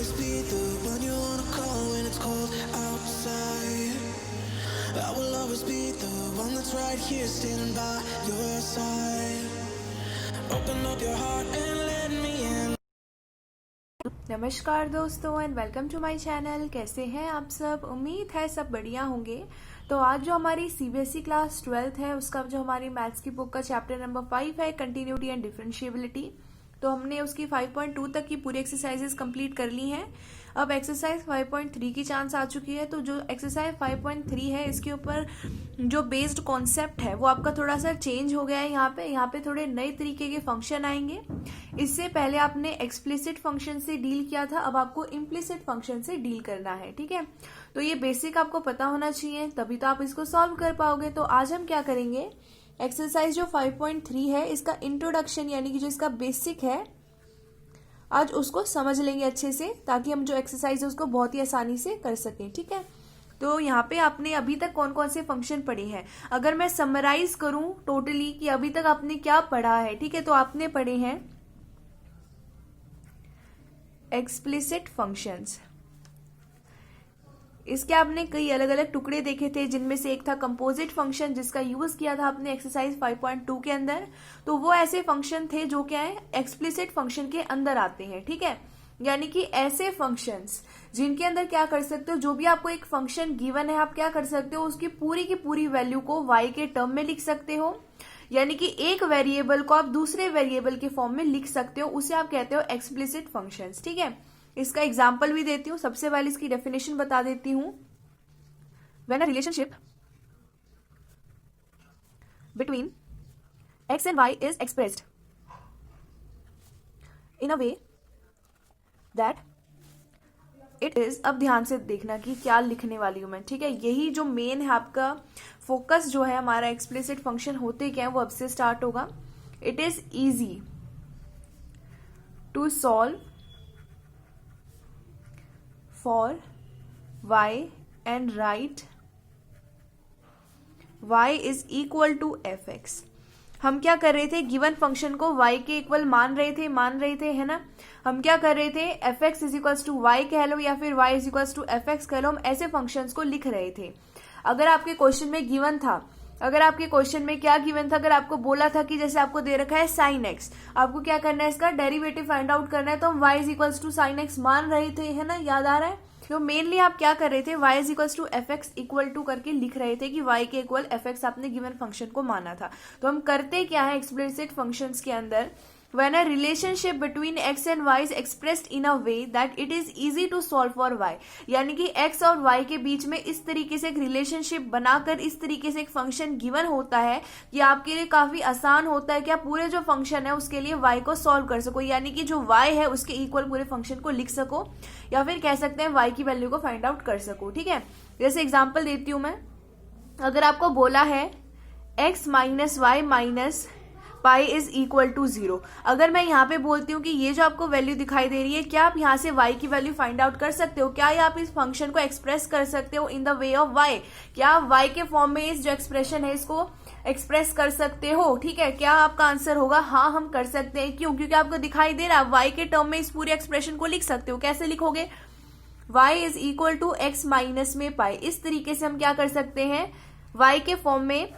always be the one you wanna call when it's cold outside. I will always be the one that's right here standing by your side. Open up your heart and let me in. नमस्कार दोस्तों and welcome to my channel. कैसे हैं आप सब? उम्मीद है सब बढ़िया होंगे। तो आज जो हमारी सीबीएसई क्लास 12th है उसका जो हमारी मैथ्स की बुक का चैप्टर नंबर 5 है कंटिन्यूटी एंड डिफरेंशिएबिलिटी। तो हमने उसकी 5.2 तक की पूरी एक्सरसाइजेस कंप्लीट कर ली हैं। अब एक्सरसाइज 5.3 की चांस आ चुकी है। तो जो एक्सरसाइज 5.3 है इसके ऊपर जो बेस्ड कॉन्सेप्ट है वो आपका थोड़ा सा चेंज हो गया है। यहाँ पे थोड़े नए तरीके के फंक्शन आएंगे। इससे पहले आपने एक्सप्लिसिट फंक्शन से डील किया था, अब आपको इम्प्लिसिट फंक्शन से डील करना है। ठीक है, तो ये बेसिक आपको पता होना चाहिए, तभी तो आप इसको सॉल्व कर पाओगे। तो आज हम क्या करेंगे, एक्सरसाइज जो 5.3 है इसका इंट्रोडक्शन यानी कि जो इसका बेसिक है आज उसको समझ लेंगे अच्छे से, ताकि हम जो एक्सरसाइज है उसको बहुत ही आसानी से कर सकें। ठीक है, तो यहाँ पे आपने अभी तक कौन कौन से फंक्शन पढ़े हैं, अगर मैं समराइज करूं टोटली कि अभी तक आपने क्या पढ़ा है। ठीक है, तो आपने पढ़े हैं एक्सप्लिसिट फंक्शंस। इसके आपने कई अलग अलग टुकड़े देखे थे, जिनमें से एक था कंपोजिट फंक्शन जिसका यूज किया था आपने एक्सरसाइज 5.2 के अंदर। तो वो ऐसे फंक्शन थे जो क्या है एक्सप्लिसिट फंक्शन के अंदर आते हैं। ठीक है, यानी कि ऐसे फंक्शंस जिनके अंदर क्या कर सकते हो, जो भी आपको एक फंक्शन गिवन है आप क्या कर सकते हो, उसकी पूरी की पूरी वैल्यू को y के टर्म में लिख सकते हो, यानी कि एक वेरिएबल को आप दूसरे वेरिएबल के फॉर्म में लिख सकते हो, उसे आप कहते हो एक्सप्लिसिट फंक्शंस। ठीक है, इसका एग्जाम्पल भी देती हूं, सबसे पहले इसकी डेफिनेशन बता देती हूं। When a relationship between x and y is expressed in a way that it is, अब ध्यान से देखना कि क्या लिखने वाली हूं मैं। ठीक है, यही जो मेन है आपका फोकस जो है हमारा एक्सप्लिसिट फंक्शन होते क्या है वो अब से स्टार्ट होगा। It is easy to solve for y and write y is equal to fx। हम क्या कर रहे थे, गिवन फंक्शन को y के इक्वल मान रहे थे है ना। हम क्या कर रहे थे, fx is equals to y कह लो या फिर y is equals to fx कह लो, हम ऐसे फंक्शंस को लिख रहे थे। अगर आपके क्वेश्चन में गिवन था, अगर आपके क्वेश्चन में क्या गिवन था, अगर आपको बोला था कि जैसे आपको दे रखा है साइन एक्स, आपको क्या करना है, इसका डेरिवेटिव फाइंड आउट करना है, तो हम y is equals to sine x मान रहे थे है ना, याद आ रहा है। तो मेनली आप क्या कर रहे थे, y is equals to f x equal to करके लिख रहे थे कि y के इक्वल एफ एक्स आपने गिवन फंक्शन को माना था। तो हम करते क्या है एक्सप्लिसिट फंक्शंस के अंदर, when a relationship between x and y is expressed in a way that it is easy to solve for y, यानी कि x और y के बीच में इस तरीके से एक रिलेशनशिप बनाकर इस तरीके से एक फंक्शन गिवन होता है कि आपके लिए काफी आसान होता है कि आप पूरे जो फंक्शन है उसके लिए y को सॉल्व कर सको, यानी कि जो y है उसके इक्वल पूरे फंक्शन को लिख सको, या फिर कह सकते हैं y की वैल्यू को फाइंड आउट कर सको। ठीक है, जैसे एग्जाम्पल देती हूं मैं। अगर आपको बोला है x minus y minus pi is equal to 0, अगर मैं यहाँ पे बोलती हूँ कि ये जो आपको वैल्यू दिखाई दे रही है, क्या आप यहाँ से y की वैल्यू फाइंड आउट कर सकते हो, क्या आप इस फंक्शन को एक्सप्रेस कर सकते हो in the way of y, क्या आप y के फॉर्म में इस जो एक्सप्रेशन है इसको एक्सप्रेस कर सकते हो। ठीक है, क्या आपका आंसर होगा हाँ हम कर सकते हैं। क्यों? क्योंकि आपको दिखाई दे रहा है y के टर्म में इस पूरे एक्सप्रेशन को लिख सकते हो। कैसे लिखोगे, y is equal to x minus में पाई, इस तरीके से हम क्या कर सकते हैं y के फॉर्म में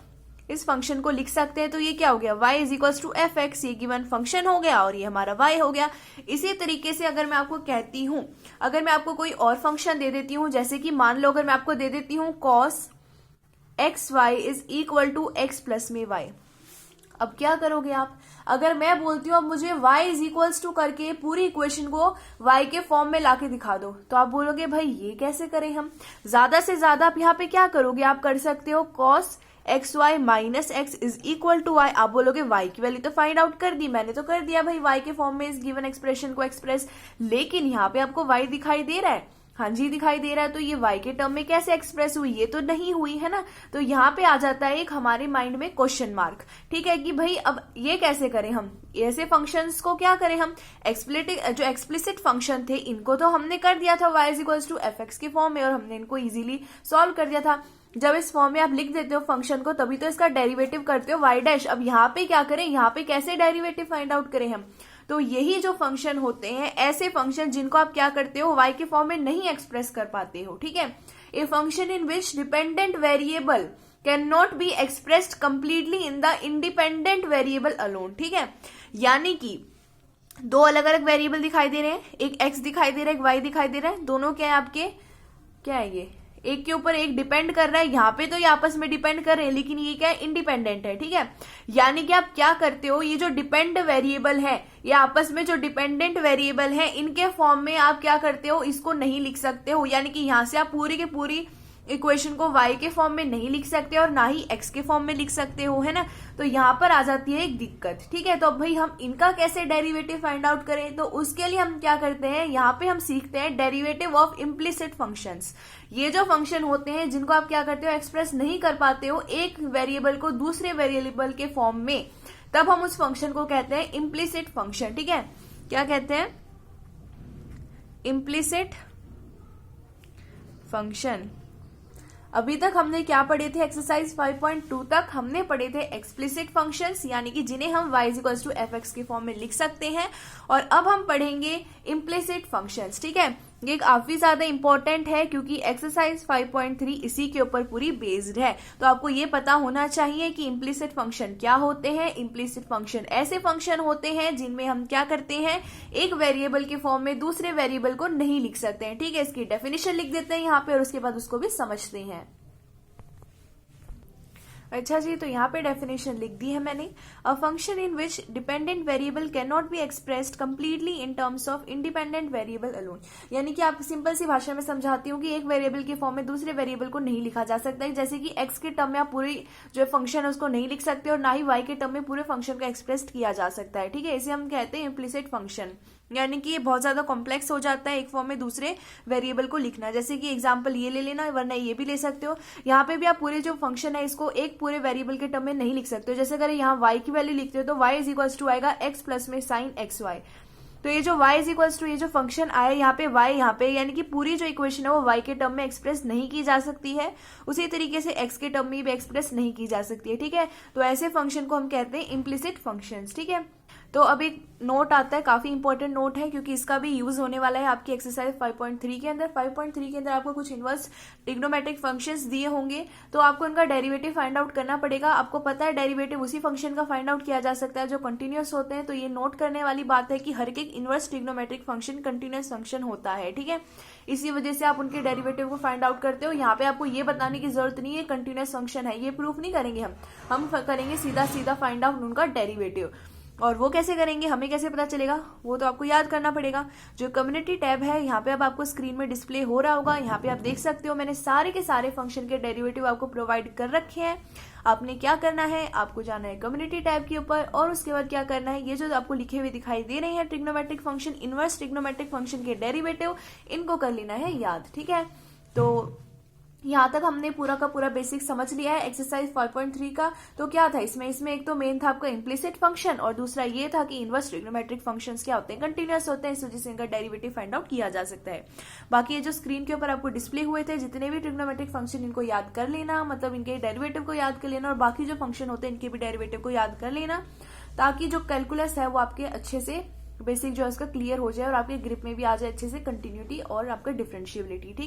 इस फंक्शन को लिख सकते हैं। तो ये क्या हो गया, y is equal to f x, ये गिवन फंक्शन हो गया और ये हमारा y हो गया। इसी तरीके से अगर मैं आपको कहती हूं, अगर मैं आपको कोई और फंक्शन दे देती हूं, जैसे कि मान लो अगर मैं आपको दे देती हूं cos x y is equal to x plus में y, अब क्या करोगे आप, अगर मैं बोलती हूँ अब मुझे y इज इक्वल्स टू करके पूरी इक्वेशन को y के फॉर्म में लाके दिखा दो, तो आप बोलोगे भाई ये कैसे करें हम। ज्यादा से ज्यादा आप यहाँ पे क्या करोगे, आप कर सकते हो cos x y minus x is equal to y, आप बोलोगे y की वैल्यू तो फाइंड आउट कर दी, मैंने तो कर दिया भाई y के फॉर्म में इस गिवन एक्सप्रेशन को एक्सप्रेस, लेकिन यहाँ पे आपको y दिखाई दे रहा है, हाँ जी दिखाई दे रहा है, तो ये y के टर्म में कैसे एक्सप्रेस हुई, ये तो नहीं हुई है ना। तो यहाँ पे आ जाता है एक हमारे माइंड में क्वेश्चन मार्क। ठीक है कि भाई अब ये कैसे करें, हम ऐसे फंक्शंस को क्या करें, हम जो एक्सप्लिसिट फंक्शन थे इनको तो हमने कर दिया था y is equals to f x के फॉर्म में और हमने इनको इजीली सॉल्व कर दिया था। जब इस फॉर्म में आप लिख देते हो फंक्शन को तभी तो इसका डेरिवेटिव करते हो y डैश। अब यहाँ पे क्या करें, यहाँ पे कैसे डेरिवेटिव फाइंड आउट करें हम, तो यही जो फंक्शन होते हैं ऐसे फंक्शन जिनको आप क्या करते हो, y के फॉर्म में नहीं एक्सप्रेस कर पाते हो, ठीक है। A function in which dependent variable can not be expressed completely in the independent variable alone, ठीक है। यानी कि दो अलग अलग वेरिएबल दिखाई दे रहे हैं, एक x दिखाई दे रहा है, एक y दिखाई दे रहा है, दोनों क्या है आपके, क्या है ये, एक के ऊपर एक डिपेंड कर रहा है, यहाँ पे तो ये आपस में डिपेंड कर रहे हैं, लेकिन ये क्या है, इंडिपेंडेंट है, ठीक है। यानी कि आप क्या करते हो, ये जो डिपेंड वेरिएबल है, ये आपस में जो डिपेंडेंट वेरिएबल है, इनके फॉर्म में आप क्या करते हो, इसको नहीं लिख सकते हो। यानी कि यहां से आप पूरी की पूरी इक्वेशन को y के फॉर्म में नहीं लिख सकते और ना ही x के फॉर्म में लिख सकते हो, है ना। तो यहाँ पर आ जाती है एक दिक्कत, ठीक है। तो अब भाई हम इनका कैसे डेरिवेटिव फाइंड आउट करें, तो उसके लिए हम क्या करते हैं, यहाँ पे हम सीखते हैं डेरिवेटिव ऑफ इम्प्लिसिट फंक्शंस। ये जो फंक्शन होते हैं जिनको आप क्या करते हो, एक्सप्रेस नहीं कर पाते हो एक वेरिएबल को दूसरे वेरिएबल के फॉर्म में, तब हम उस फंक्शन को कहते हैं इम्प्लिसिट फंक्शन, ठीक है। क्या कहते हैं, इम्प्लिसिट फंक्शन। अभी तक हमने क्या पढ़े थे, एक्सरसाइज 5.2 तक हमने पढ़े थे एक्सप्लिसिट फंक्शंस, यानी कि जिन्हें हम y = fx के फॉर्म में लिख सकते हैं। और अब हम पढ़ेंगे इम्प्लिसिट फंक्शंस, ठीक है। ये काफी ज्यादा इंपॉर्टेंट है क्योंकि एक्सरसाइज 5.3 इसी के ऊपर पूरी बेस्ड है। तो आपको ये पता होना चाहिए कि इम्प्लिसिट फंक्शन क्या होते हैं। इम्प्लिसिट फंक्शन ऐसे फंक्शन होते हैं जिनमें हम क्या करते हैं, एक वेरिएबल के फॉर्म में दूसरे वेरिएबल को नहीं लिख सकते हैं, ठीक है। इसकी डेफिनेशन लिख देते हैं यहाँ पे और उसके बाद उसको भी समझते हैं। अच्छा जी, तो यहाँ पे डेफिनेशन लिख दी है मैंने। A function in which dependent variable can not be expressed completely in terms of independent variable alone. यानी कि आप सिंपल सी भाषा में समझाती हूँ कि एक वेरिएबल के फॉर्म में दूसरे वेरिएबल को नहीं लिखा जा सकता है। जैसे कि x के टर्म में आप पूरी जो फंक्शन है उसको नहीं लिख सकते और ना ही y के टर्म में पूरे फंक्शन को एक्सप्रेस किया जा सकता है, ठीक है। इसे हम कहते हैं इम्प्लिसिट फंक्शन। यानी कि ये बहुत ज्यादा कॉम्प्लेक्स हो जाता है एक फॉर्म में दूसरे वेरिएबल को लिखना। जैसे कि एग्जांपल ये ले लेना, वरना ये भी ले सकते हो। यहाँ पे भी आप पूरे जो फंक्शन है इसको एक पूरे वेरिएबल के टर्म में नहीं लिख सकते हो। जैसे अगर यहाँ y की वैल्यू लिखते हो तो y = आएगा x प्लस में साइन xy। तो ये जो y = ये जो फंक्शन आया यहाँ पे y यहाँ पे, यानी कि पूरी जो इक्वेशन है वो y के टर्म में एक्सप्रेस नहीं की जा सकती है। उसी तरीके से x के टर्म में भी एक्सप्रेस नहीं की जा सकती है, ठीक है। तो ऐसे फंक्शन को हम कहते हैं इम्प्लिसिट फंक्शंस, ठीक है। तो अब एक नोट आता है, काफी इंपॉर्टेंट नोट है क्योंकि इसका भी यूज होने वाला है आपकी एक्सरसाइज 5.3 के अंदर। 5.3 के अंदर आपको कुछ इनवर्स ट्रिग्नोमेट्रिक फंक्शंस दिए होंगे, तो आपको इनका डेरिवेटिव फाइंड आउट करना पड़ेगा। आपको पता है डेरिवेटिव उसी फंक्शन का फाइंड आउट किया जा सकता है जो कंटिन्यूअस होते हैं। तो ये नोट करने वाली बात है कि हर एक inverse trigonometric function continuous function होता है, ठीक है। इसी वजह से आप उनके डेरिवेटिव को फाइंड आउट करते हो। यहाँ पे आपको ये बताने की जरूरत नहीं है कंटिन्यूअस फंक्शन है, ये प्रूफ नहीं करेंगे हम करेंगे सीधा सीधा फाइंड आउट उनका डेरिवेटिव। और वो कैसे करेंगे, हमें कैसे पता चलेगा, वो तो आपको याद करना पड़ेगा। जो कम्युनिटी टैब है यहाँ पे अब आपको स्क्रीन में डिस्प्ले हो रहा होगा, यहाँ पे आप देख सकते हो मैंने सारे के सारे फंक्शन के डेरिवेटिव आपको प्रोवाइड कर रखे हैं। आपने क्या करना है, आपको जाना है कम्युनिटी टैब के ऊपर और उसके बाद क्या करना है, ये जो आपको लिखे हुए दिखाई दे रहे हैं trigonometric function, inverse trigonometric function के डेरिवेटिव, इनको कर लेना है याद, ठीक है। तो यहाँ तक हमने पूरा का पूरा बेसिक समझ लिया है एक्सरसाइज 5.3 का। तो क्या था इसमें एक तो मेन था आपका इम्प्लिसिट फंक्शन और दूसरा ये था कि इनवर्स ट्रिग्नोमेट्रिक फंक्शंस क्या होते हैं, कंटिन्यूअस होते हैं, इस वजह से इनका डेरिवेटिव फाइंड आउट किया जा सकता है। बाकी ये जो स्क्रीन के ऊपर आपको डिस्प्ले हुए थे जितने भी ट्रिग्नोमेट्रिक फंक्शन, इनको याद कर लेना, मतलब इनके डेरिवेटिव को याद कर लेना और बाकी जो फंक्शन होते हैं इनके भी डेरिवेटिव को याद कर लेना, ताकि जो कैलकुलस है वो आपके अच्छे से बेसिक जो है उसका क्लियर हो जाए और आपके ग्रिप में भी आ जाए अच्छे से कंटिन्यूटी और आपका डिफरेंशिएबिलिटी, ठीक।